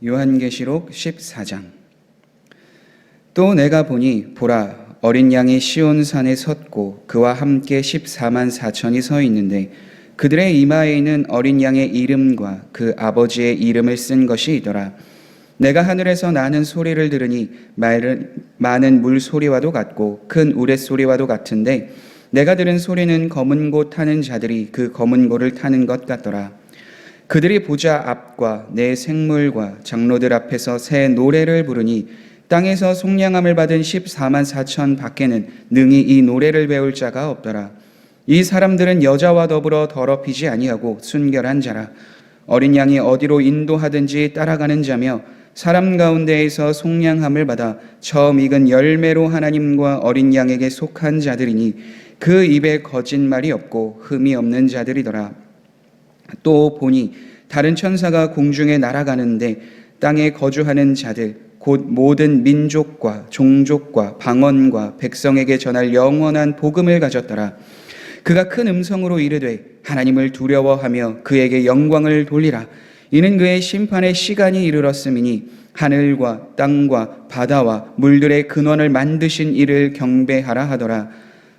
요한계시록 14장. 또 내가 보니 보라, 어린 양이 시온산에 섰고 그와 함께 14만 4천이 서 있는데 그들의 이마에는 어린 양의 이름과 그 아버지의 이름을 쓴 것이 있더라. 내가 하늘에서 나는 소리를 들으니 많은 물소리와도 같고 큰 우레소리와도 같은데 내가 들은 소리는 검은 고 타는 자들이 그 검은 고를 타는 것 같더라. 그들이 보좌 앞과 내 생물과 장로들 앞에서 새 노래를 부르니 땅에서 속량함을 받은 14만 4천 밖에는 능히 이 노래를 배울 자가 없더라. 이 사람들은 여자와 더불어 더럽히지 아니하고 순결한 자라. 어린 양이 어디로 인도하든지 따라가는 자며 사람 가운데에서 속량함을 받아 처음 익은 열매로 하나님과 어린 양에게 속한 자들이니 그 입에 거짓말이 없고 흠이 없는 자들이더라. 또 보니 다른 천사가 공중에 날아가는데 땅에 거주하는 자들 곧 모든 민족과 종족과 방언과 백성에게 전할 영원한 복음을 가졌더라. 그가 큰 음성으로 이르되 하나님을 두려워하며 그에게 영광을 돌리라. 이는 그의 심판의 시간이 이르렀음이니 하늘과 땅과 바다와 물들의 근원을 만드신 이를 경배하라 하더라.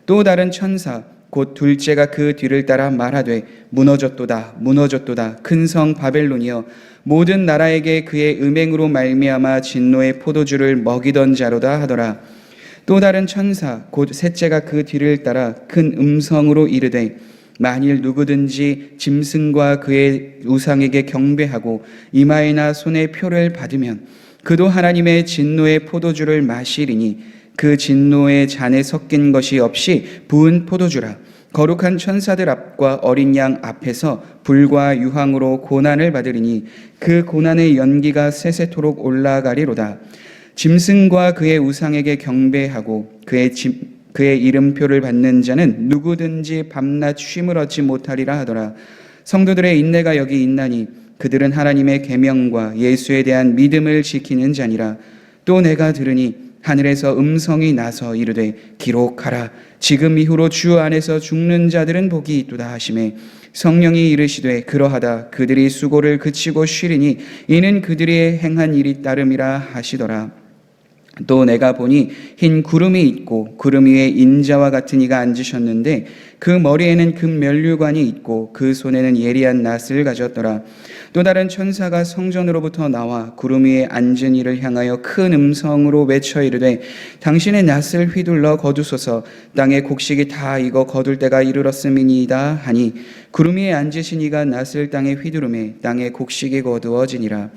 또 다른 천사 곧 둘째가 그 뒤를 따라 말하되 무너졌도다 무너졌도다 큰 성 바벨론이여 모든 나라에게 그의 음행으로 말미암아 진노의 포도주를 먹이던 자로다 하더라. 또 다른 천사 곧 셋째가 그 뒤를 따라 큰 음성으로 이르되 만일 누구든지 짐승과 그의 우상에게 경배하고 이마에나 손에 표를 받으면 그도 하나님의 진노의 포도주를 마시리니 그 진노의 잔에 섞인 것이 없이 부은 포도주라. 거룩한 천사들 앞과 어린 양 앞에서 불과 유황으로 고난을 받으리니 그 고난의 연기가 세세토록 올라가리로다. 짐승과 그의 우상에게 경배하고 그의 이름표를 받는 자는 누구든지 밤낮 쉼을 얻지 못하리라 하더라. 성도들의 인내가 여기 있나니 그들은 하나님의 계명과 예수에 대한 믿음을 지키는 자니라. 또 내가 들으니 하늘에서 음성이 나서 이르되 기록하라. 지금 이후로 주 안에서 죽는 자들은 복이 있도다 하시매 성령이 이르시되 그러하다. 그들이 수고를 그치고 쉬리니 이는 그들이 행한 일이 따름이라 하시더라. 또 내가 보니 흰 구름이 있고 구름 위에 인자와 같은 이가 앉으셨는데 그 머리에는 금 면류관이 있고 그 손에는 예리한 낫을 가졌더라. 또 다른 천사가 성전으로부터 나와 구름 위에 앉은 이를 향하여 큰 음성으로 외쳐 이르되 당신의 낫을 휘둘러 거두소서. 땅의 곡식이 다 익어 거둘 때가 이르렀음이니이다 하니 구름 위에 앉으신 이가 낫을 땅에 휘두르매 땅의 곡식이 거두어지니라.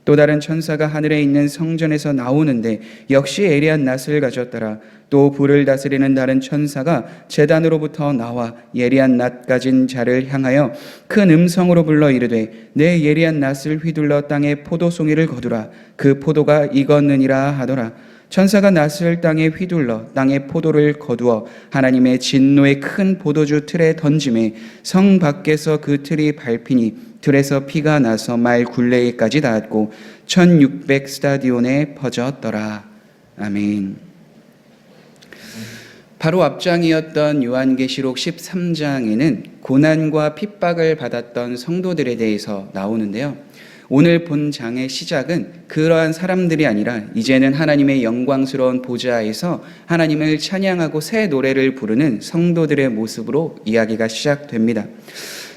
또 다른 천사가 하늘에 있는 성전에서 나오는데 역시 예리한 낫을 가졌더라. 또 불을 다스리는 다른 천사가 제단으로부터 나와 예리한 낫 가진 자를 향하여 큰 음성으로 불러 이르되 내 예리한 낫을 휘둘러 땅에 포도송이를 거두라. 그 포도가 익었느니라 하더라. 천사가 낫을 땅에 휘둘러 땅에 포도를 거두어 하나님의 진노의 큰 포도주 틀에 던지매 성 밖에서 그 틀이 밟히니 틀에서 피가 나서 말 굴레에까지 닿았고 1600 스타디온에 퍼졌더라. 아멘. 바로 앞장이었던 요한계시록 13장에는 고난과 핍박을 받았던 성도들에 대해서 나오는데요. 오늘 본 장의 시작은 그러한 사람들이 아니라 이제는 하나님의 영광스러운 보좌에서 하나님을 찬양하고 새 노래를 부르는 성도들의 모습으로 이야기가 시작됩니다.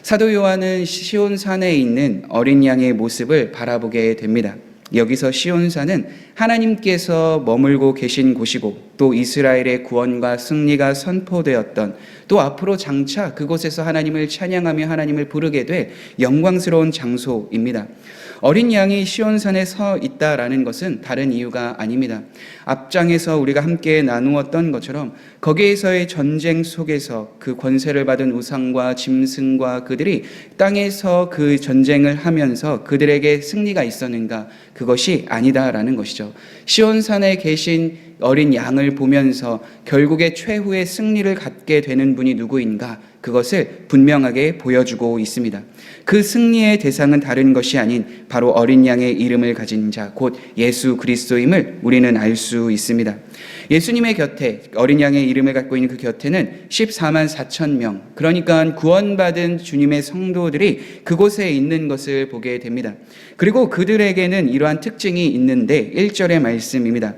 사도 요한은 시온산에 있는 어린 양의 모습을 바라보게 됩니다. 여기서 시온산은 하나님께서 머물고 계신 곳이고 또 이스라엘의 구원과 승리가 선포되었던 또 앞으로 장차 그곳에서 하나님을 찬양하며 하나님을 부르게 될 영광스러운 장소입니다. 어린 양이 시온산에 서 있다라는 것은 다른 이유가 아닙니다. 앞장에서 우리가 함께 나누었던 것처럼 거기에서의 전쟁 속에서 그 권세를 받은 우상과 짐승과 그들이 땅에서 그 전쟁을 하면서 그들에게 승리가 있었는가? 그것이 아니다라는 것이죠. 시온산에 계신 어린 양을 보면서 결국에 최후의 승리를 갖게 되는 분이 누구인가? 그것을 분명하게 보여주고 있습니다. 그 승리의 대상은 다른 것이 아닌 바로 어린 양의 이름을 가진 자, 곧 예수 그리스도임을 우리는 알 수 있습니다. 예수님의 곁에, 어린 양의 이름을 갖고 있는 그 곁에는 14만 4천 명, 그러니까 구원받은 주님의 성도들이 그곳에 있는 것을 보게 됩니다. 그리고 그들에게는 이러한 특징이 있는데 1절의 말씀입니다.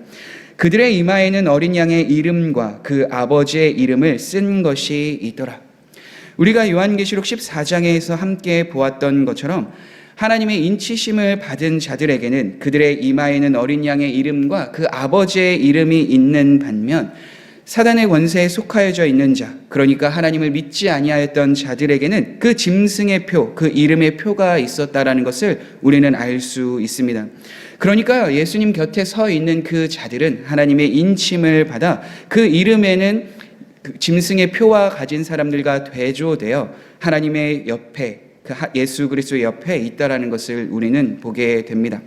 그들의 이마에는 어린 양의 이름과 그 아버지의 이름을 쓴 것이 있더라. 우리가 요한계시록 14장에서 함께 보았던 것처럼 하나님의 인치심을 받은 자들에게는 그들의 이마에는 어린 양의 이름과 그 아버지의 이름이 있는 반면 사단의 권세에 속하여져 있는 자, 그러니까 하나님을 믿지 아니하였던 자들에게는 그 짐승의 표, 그 이름의 표가 있었다라는 것을 우리는 알 수 있습니다. 그러니까 예수님 곁에 서 있는 그 자들은 하나님의 인침을 받아 그 이름에는 그 짐승의 표와 가진 사람들과 대조되어 하나님의 옆에, 그 예수 그리스도의 옆에 있다라는 것을 우리는 보게 됩니다.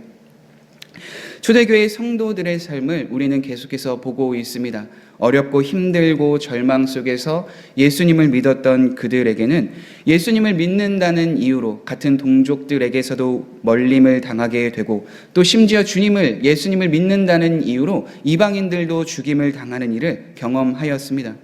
초대교회 성도들의 삶을 우리는 계속해서 보고 있습니다. 어렵고 힘들고 절망 속에서 예수님을 믿었던 그들에게는 예수님을 믿는다는 이유로 같은 동족들에게서도 멀림을 당하게 되고, 또 심지어 예수님을 믿는다는 이유로 이방인들도 죽임을 당하는 일을 경험하였습니다.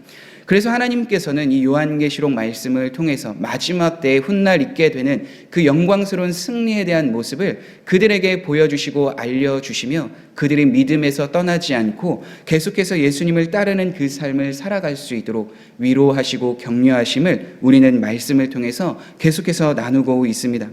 그래서 하나님께서는 이 요한계시록 말씀을 통해서 마지막 때에 훗날 있게 되는 그 영광스러운 승리에 대한 모습을 그들에게 보여주시고 알려주시며 그들이 믿음에서 떠나지 않고 계속해서 예수님을 따르는 그 삶을 살아갈 수 있도록 위로하시고 격려하심을 우리는 말씀을 통해서 계속해서 나누고 있습니다.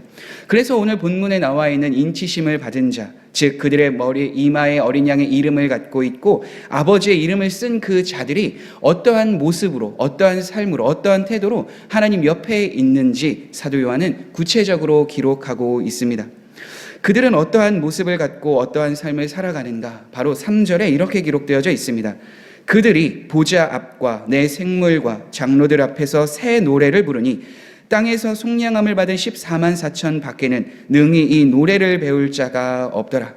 그래서 오늘 본문에 나와 있는 인치심을 받은 자, 즉 그들의 이마에 어린 양의 이름을 갖고 있고 아버지의 이름을 쓴 그 자들이 어떠한 모습으로, 어떠한 삶으로, 어떠한 태도로 하나님 옆에 있는지 사도 요한은 구체적으로 기록하고 있습니다. 그들은 어떠한 모습을 갖고 어떠한 삶을 살아가는가? 바로 3절에 이렇게 기록되어져 있습니다. 그들이 보좌 앞과 내 생물과 장로들 앞에서 새 노래를 부르니 땅에서 속량함을 받은 14만 4천 밖에는 능히 이 노래를 배울 자가 없더라.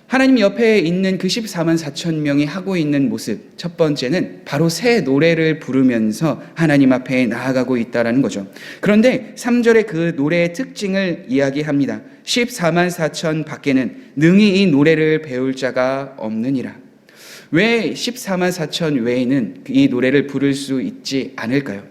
하나님 옆에 있는 그 14만 4천 명이 하고 있는 모습, 첫 번째는 바로 새 노래를 부르면서 하나님 앞에 나아가고 있다는 거죠. 그런데 3절에 그 노래의 특징을 이야기합니다. 14만 4천 밖에는 능히 이 노래를 배울 자가 없느니라. 왜 14만 4천 외에는 이 노래를 부를 수 있지 않을까요?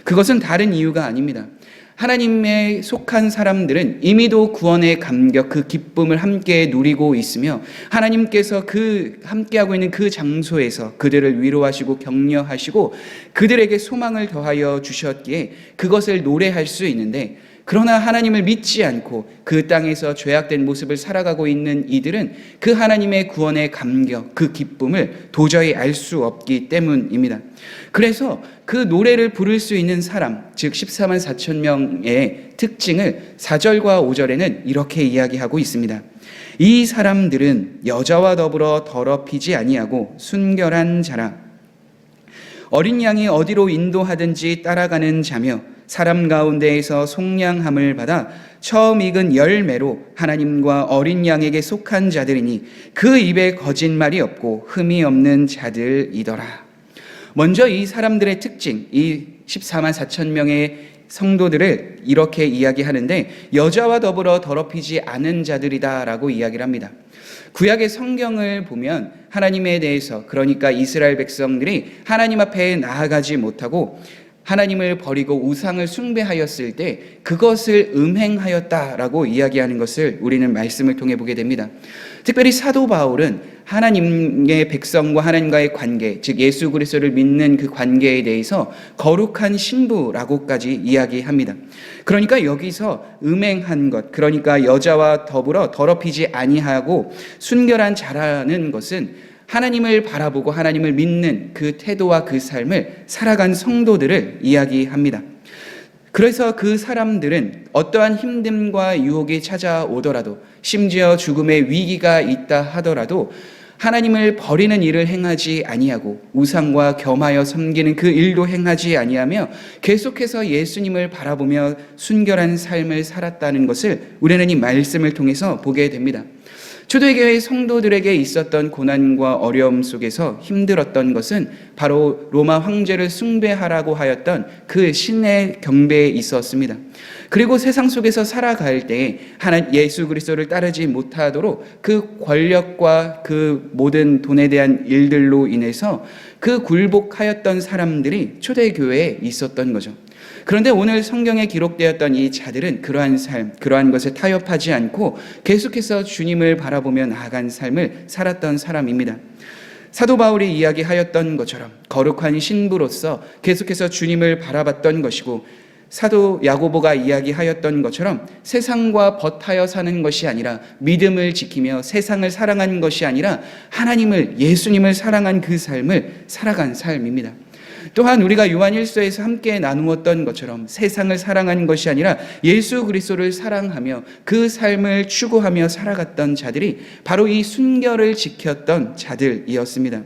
그것은 다른 이유가 아닙니다. 하나님에 속한 사람들은 이미도 구원의 감격, 그 기쁨을 함께 누리고 있으며 하나님께서 그 함께하고 있는 그 장소에서 그들을 위로하시고 격려하시고 그들에게 소망을 더하여 주셨기에 그것을 노래할 수 있는데, 그러나 하나님을 믿지 않고 그 땅에서 죄악된 모습을 살아가고 있는 이들은 그 하나님의 구원의 감격, 그 기쁨을 도저히 알 수 없기 때문입니다. 그래서 그 노래를 부를 수 있는 사람, 즉 14만 4천 명의 특징을 4절과 5절에는 이렇게 이야기하고 있습니다. 이 사람들은 여자와 더불어 더럽히지 아니하고 순결한 자라. 어린 양이 어디로 인도하든지 따라가는 자며 사람 가운데에서 속량함을 받아 처음 익은 열매로 하나님과 어린 양에게 속한 자들이니 그 입에 거짓말이 없고 흠이 없는 자들이더라. 먼저 이 사람들의 특징, 이 14만 4천 명의 성도들을 이렇게 이야기하는데 여자와 더불어 더럽히지 않은 자들이다라고 이야기를 합니다. 구약의 성경을 보면 하나님에 대해서, 그러니까 이스라엘 백성들이 하나님 앞에 나아가지 못하고 하나님을 버리고 우상을 숭배하였을 때 그것을 음행하였다라고 이야기하는 것을 우리는 말씀을 통해 보게 됩니다. 특별히 사도 바울은 하나님의 백성과 하나님과의 관계, 즉 예수 그리스도를 믿는 그 관계에 대해서 거룩한 신부라고까지 이야기합니다. 그러니까 여기서 음행한 것, 그러니까 여자와 더불어 더럽히지 아니하고 순결한 자라는 것은 하나님을 바라보고 하나님을 믿는 그 태도와 그 삶을 살아간 성도들을 이야기합니다. 그래서 그 사람들은 어떠한 힘듦과 유혹이 찾아오더라도, 심지어 죽음의 위기가 있다 하더라도 하나님을 버리는 일을 행하지 아니하고 우상과 겸하여 섬기는 그 일도 행하지 아니하며 계속해서 예수님을 바라보며 순결한 삶을 살았다는 것을 우리는 이 말씀을 통해서 보게 됩니다. 초대교회 성도들에게 있었던 고난과 어려움 속에서 힘들었던 것은 바로 로마 황제를 숭배하라고 하였던 그 신의 경배에 있었습니다. 그리고 세상 속에서 살아갈 때 예수 그리스도를 따르지 못하도록 그 권력과 그 모든 돈에 대한 일들로 인해서 그 굴복하였던 사람들이 초대교회에 있었던 거죠. 그런데 오늘 성경에 기록되었던 이 자들은 그러한 삶, 그러한 것에 타협하지 않고 계속해서 주님을 바라보며 나아간 삶을 살았던 사람입니다. 사도 바울이 이야기하였던 것처럼 거룩한 신부로서 계속해서 주님을 바라봤던 것이고, 사도 야고보가 이야기하였던 것처럼 세상과 버타여 사는 것이 아니라 믿음을 지키며 세상을 사랑한 것이 아니라 하나님을, 예수님을 사랑한 그 삶을 살아간 삶입니다. 또한 우리가 요한 1서에서 함께 나누었던 것처럼 세상을 사랑한 것이 아니라 예수 그리스도를 사랑하며 그 삶을 추구하며 살아갔던 자들이 바로 이 순결을 지켰던 자들이었습니다.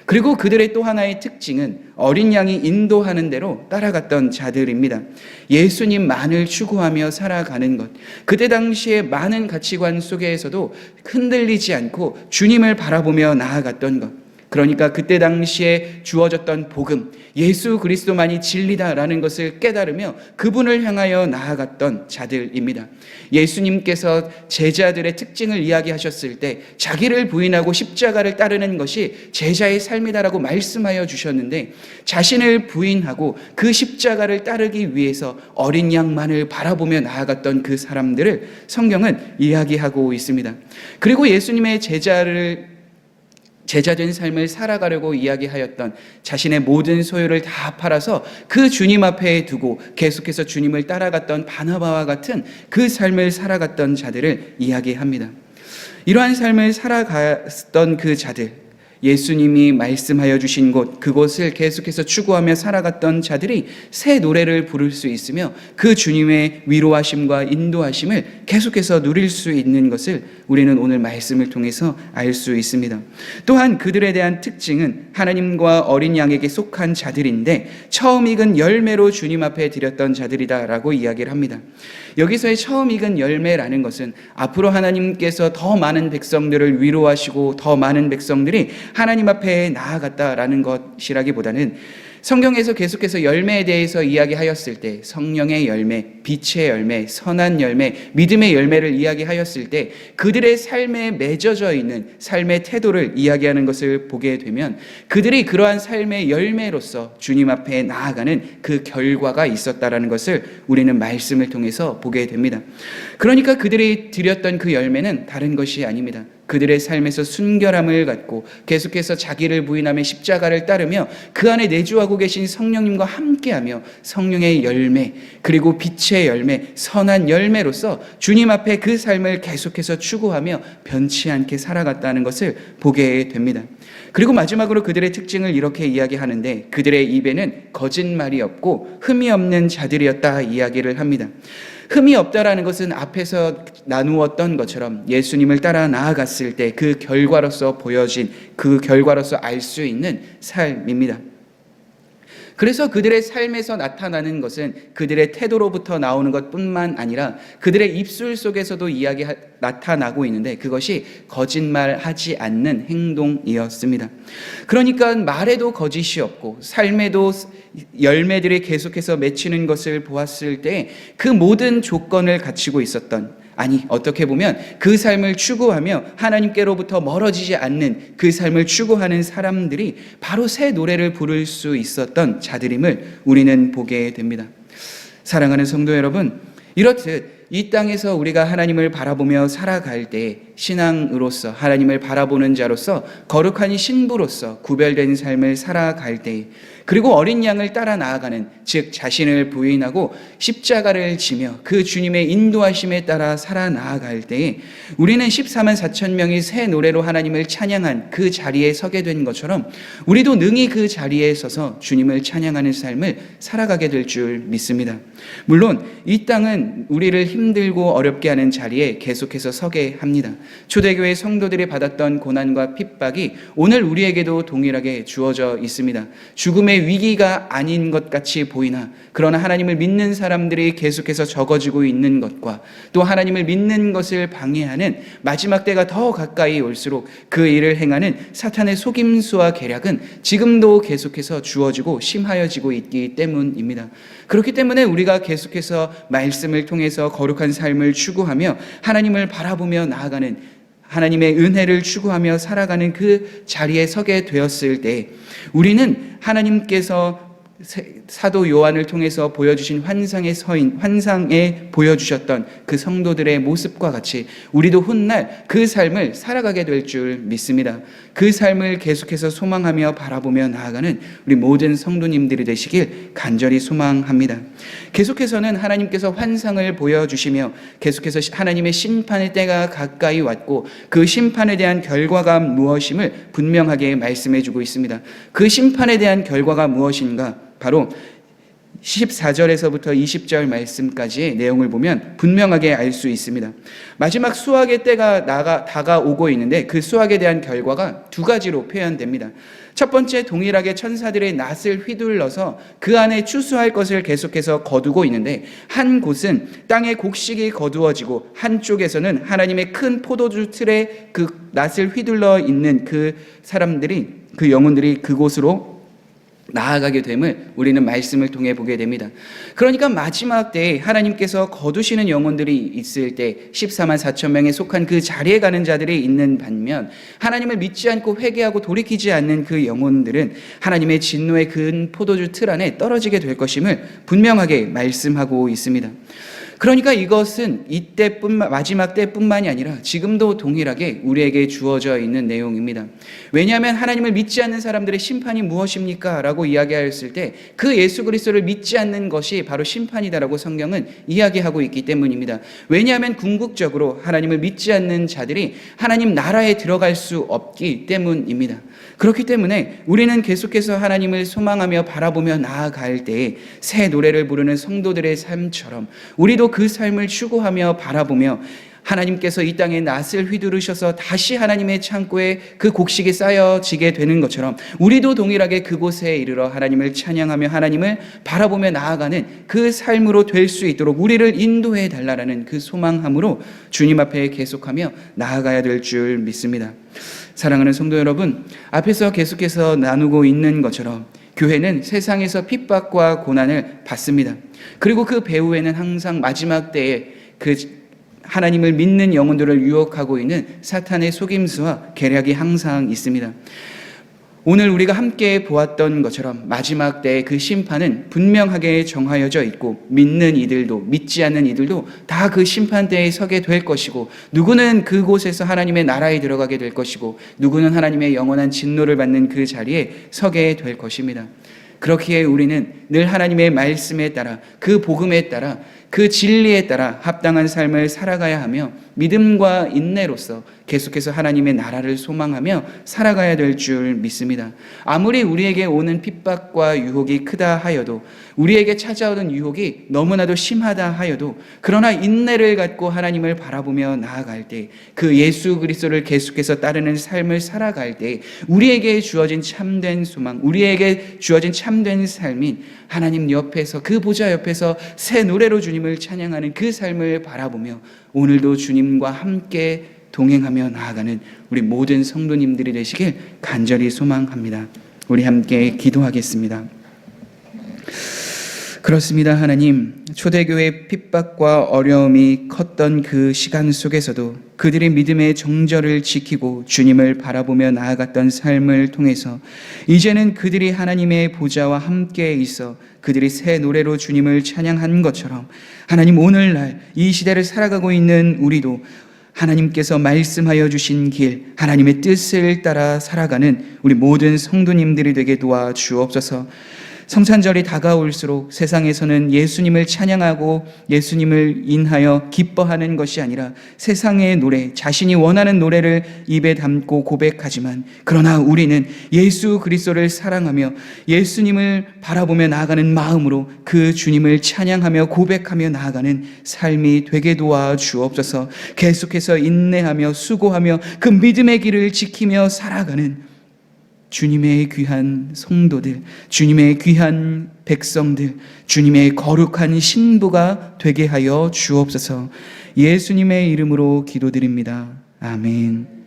그리고 그들의 또 하나의 특징은 어린 양이 인도하는 대로 따라갔던 자들입니다. 예수님만을 추구하며 살아가는 것, 그때 당시에 많은 가치관 속에서도 흔들리지 않고 주님을 바라보며 나아갔던 것, 그러니까 그때 당시에 주어졌던 복음, 예수 그리스도만이 진리다라는 것을 깨달으며 그분을 향하여 나아갔던 자들입니다. 예수님께서 제자들의 특징을 이야기하셨을 때 자기를 부인하고 십자가를 따르는 것이 제자의 삶이다라고 말씀하여 주셨는데, 자신을 부인하고 그 십자가를 따르기 위해서 어린 양만을 바라보며 나아갔던 그 사람들을 성경은 이야기하고 있습니다. 그리고 예수님의 제자된 삶을 살아가려고 이야기하였던, 자신의 모든 소유를 다 팔아서 그 주님 앞에 두고 계속해서 주님을 따라갔던 바나바와 같은 그 삶을 살아갔던 자들을 이야기합니다. 이러한 삶을 살아갔던 그 자들, 예수님이 말씀하여 주신 곳, 그곳을 계속해서 추구하며 살아갔던 자들이 새 노래를 부를 수 있으며 그 주님의 위로하심과 인도하심을 계속해서 누릴 수 있는 것을 우리는 오늘 말씀을 통해서 알 수 있습니다. 또한 그들에 대한 특징은 하나님과 어린 양에게 속한 자들인데 처음 익은 열매로 주님 앞에 드렸던 자들이다라고 이야기를 합니다. 여기서의 처음 익은 열매라는 것은 앞으로 하나님께서 더 많은 백성들을 위로하시고 더 많은 백성들이 하나님 앞에 나아갔다라는 것이라기보다는, 성경에서 계속해서 열매에 대해서 이야기하였을 때 성령의 열매, 빛의 열매, 선한 열매, 믿음의 열매를 이야기하였을 때 그들의 삶에 맺어져 있는 삶의 태도를 이야기하는 것을 보게 되면 그들이 그러한 삶의 열매로서 주님 앞에 나아가는 그 결과가 있었다라는 것을 우리는 말씀을 통해서 보게 됩니다. 그러니까 그들이 드렸던 그 열매는 다른 것이 아닙니다. 그들의 삶에서 순결함을 갖고 계속해서 자기를 부인하며 십자가를 따르며 그 안에 내주하고 계신 성령님과 함께하며 성령의 열매, 그리고 빛의 열매, 선한 열매로서 주님 앞에 그 삶을 계속해서 추구하며 변치 않게 살아갔다는 것을 보게 됩니다. 그리고 마지막으로 그들의 특징을 이렇게 이야기하는데, 그들의 입에는 거짓말이 없고 흠이 없는 자들이었다 이야기를 합니다. 흠이 없다라는 것은 앞에서 나누었던 것처럼 예수님을 따라 나아갔을 때 그 결과로서 보여진, 그 결과로서 알 수 있는 삶입니다. 그래서 그들의 삶에서 나타나는 것은 그들의 태도로부터 나오는 것뿐만 아니라 그들의 입술 속에서도 나타나고 있는데, 그것이 거짓말하지 않는 행동이었습니다. 그러니까 말에도 거짓이 없고 삶에도 열매들이 계속해서 맺히는 것을 보았을 때 그 모든 조건을 갖추고 있었던, 아니 어떻게 보면 그 삶을 추구하며 하나님께로부터 멀어지지 않는 그 삶을 추구하는 사람들이 바로 새 노래를 부를 수 있었던 자들임을 우리는 보게 됩니다. 사랑하는 성도 여러분, 이렇듯 이 땅에서 우리가 하나님을 바라보며 살아갈 때 신앙으로서, 하나님을 바라보는 자로서, 거룩한 신부로서 구별된 삶을 살아갈 때, 그리고 어린 양을 따라 나아가는, 즉 자신을 부인하고 십자가를 지며 그 주님의 인도하심에 따라 살아나아갈 때에 우리는 14만 4천 명이 새 노래로 하나님을 찬양한 그 자리에 서게 된 것처럼 우리도 능히 그 자리에 서서 주님을 찬양하는 삶을 살아가게 될 줄 믿습니다. 물론 이 땅은 우리를 힘들고 어렵게 하는 자리에 계속해서 서게 합니다. 초대교회 성도들이 받았던 고난과 핍박이 오늘 우리에게도 동일하게 주어져 있습니다. 죽음의 지금의 위기가 아닌 것 같이 보이나 그러나 하나님을 믿는 사람들이 계속해서 적어지고 있는 것과 또 하나님을 믿는 것을 방해하는 마지막 때가 더 가까이 올수록 그 일을 행하는 사탄의 속임수와 계략은 지금도 계속해서 주어지고 심하여지고 있기 때문입니다. 그렇기 때문에 우리가 계속해서 말씀을 통해서 거룩한 삶을 추구하며 하나님을 바라보며 나아가는, 하나님의 은혜를 추구하며 살아가는 그 자리에 서게 되었을 때 우리는 하나님께서 사도 요한을 통해서 보여주신 환상에 보여주셨던 그 성도들의 모습과 같이 우리도 훗날 그 삶을 살아가게 될 줄 믿습니다. 그 삶을 계속해서 소망하며 바라보며 나아가는 우리 모든 성도님들이 되시길 간절히 소망합니다. 계속해서는 하나님께서 환상을 보여주시며 계속해서 하나님의 심판의 때가 가까이 왔고 그 심판에 대한 결과가 무엇임을 분명하게 말씀해 주고 있습니다. 그 심판에 대한 결과가 무엇인가? 바로 14절에서부터 20절 말씀까지의 내용을 보면 분명하게 알 수 있습니다. 마지막 수확의 때가 다가오고 있는데 그 수확에 대한 결과가 두 가지로 표현됩니다. 첫 번째, 동일하게 천사들의 낫을 휘둘러서 그 안에 추수할 것을 계속해서 거두고 있는데 한 곳은 땅의 곡식이 거두어지고 한쪽에서는 하나님의 큰 포도주 틀에 그 낫을 휘둘러 있는 그 사람들이, 그 영혼들이 그곳으로 나아가게 됨을 우리는 말씀을 통해 보게 됩니다. 그러니까 마지막 때에 하나님께서 거두시는 영혼들이 있을 때 14만 4천 명에 속한 그 자리에 가는 자들이 있는 반면 하나님을 믿지 않고 회개하고 돌이키지 않는 그 영혼들은 하나님의 진노의 큰 포도주 틀 안에 떨어지게 될 것임을 분명하게 말씀하고 있습니다. 그러니까 이것은 마지막 때뿐만이 아니라 지금도 동일하게 우리에게 주어져 있는 내용입니다. 왜냐하면 하나님을 믿지 않는 사람들의 심판이 무엇입니까? 라고 이야기하였을 때 그 예수 그리스도를 믿지 않는 것이 바로 심판이다라고 성경은 이야기하고 있기 때문입니다. 왜냐하면 궁극적으로 하나님을 믿지 않는 자들이 하나님 나라에 들어갈 수 없기 때문입니다. 그렇기 때문에 우리는 계속해서 하나님을 소망하며 바라보며 나아갈 때에 새 노래를 부르는 성도들의 삶처럼 우리도 그 삶을 추구하며 바라보며 하나님께서 이 땅에 낫을 휘두르셔서 다시 하나님의 창고에 그 곡식이 쌓여지게 되는 것처럼 우리도 동일하게 그곳에 이르러 하나님을 찬양하며 하나님을 바라보며 나아가는 그 삶으로 될 수 있도록 우리를 인도해 달라라는 그 소망함으로 주님 앞에 계속하며 나아가야 될 줄 믿습니다. 사랑하는 성도 여러분, 앞에서 계속해서 나누고 있는 것처럼 교회는 세상에서 핍박과 고난을 받습니다. 그리고 그 배후에는 항상 마지막 때에 그 하나님을 믿는 영혼들을 유혹하고 있는 사탄의 속임수와 계략이 항상 있습니다. 오늘 우리가 함께 보았던 것처럼 마지막 때의 그 심판은 분명하게 정하여져 있고 믿는 이들도 믿지 않는 이들도 다 그 심판대에 서게 될 것이고 누구는 그곳에서 하나님의 나라에 들어가게 될 것이고 누구는 하나님의 영원한 진노를 받는 그 자리에 서게 될 것입니다. 그렇기에 우리는 늘 하나님의 말씀에 따라 그 복음에 따라 그 진리에 따라 합당한 삶을 살아가야 하며 믿음과 인내로서 계속해서 하나님의 나라를 소망하며 살아가야 될 줄 믿습니다. 아무리 우리에게 오는 핍박과 유혹이 크다 하여도 우리에게 찾아오는 유혹이 너무나도 심하다 하여도 그러나 인내를 갖고 하나님을 바라보며 나아갈 때 그 예수 그리스도를 계속해서 따르는 삶을 살아갈 때 우리에게 주어진 참된 소망, 우리에게 주어진 참된 삶인 하나님 옆에서 그 보좌 옆에서 새 노래로 주님을 찬양하는 그 삶을 바라보며 오늘도 주님과 함께 동행하며 나아가는 우리 모든 성도님들이 되시길 간절히 소망합니다. 우리 함께 기도하겠습니다. 그렇습니다. 하나님, 초대교회의 핍박과 어려움이 컸던 그 시간 속에서도 그들의 믿음의 정절을 지키고 주님을 바라보며 나아갔던 삶을 통해서 이제는 그들이 하나님의 보좌와 함께 있어 그들이 새 노래로 주님을 찬양한 것처럼 하나님, 오늘날 이 시대를 살아가고 있는 우리도 하나님께서 말씀하여 주신 길, 하나님의 뜻을 따라 살아가는 우리 모든 성도님들이 되게 도와주옵소서. 성찬절이 다가올수록 세상에서는 예수님을 찬양하고 예수님을 인하여 기뻐하는 것이 아니라 세상의 노래, 자신이 원하는 노래를 입에 담고 고백하지만 그러나 우리는 예수 그리스도를 사랑하며 예수님을 바라보며 나아가는 마음으로 그 주님을 찬양하며 고백하며 나아가는 삶이 되게 도와주옵소서. 계속해서 인내하며 수고하며 그 믿음의 길을 지키며 살아가는 주님의 귀한 성도들, 주님의 귀한 백성들, 주님의 거룩한 신부가 되게 하여 주옵소서. 예수님의 이름으로 기도드립니다. 아멘.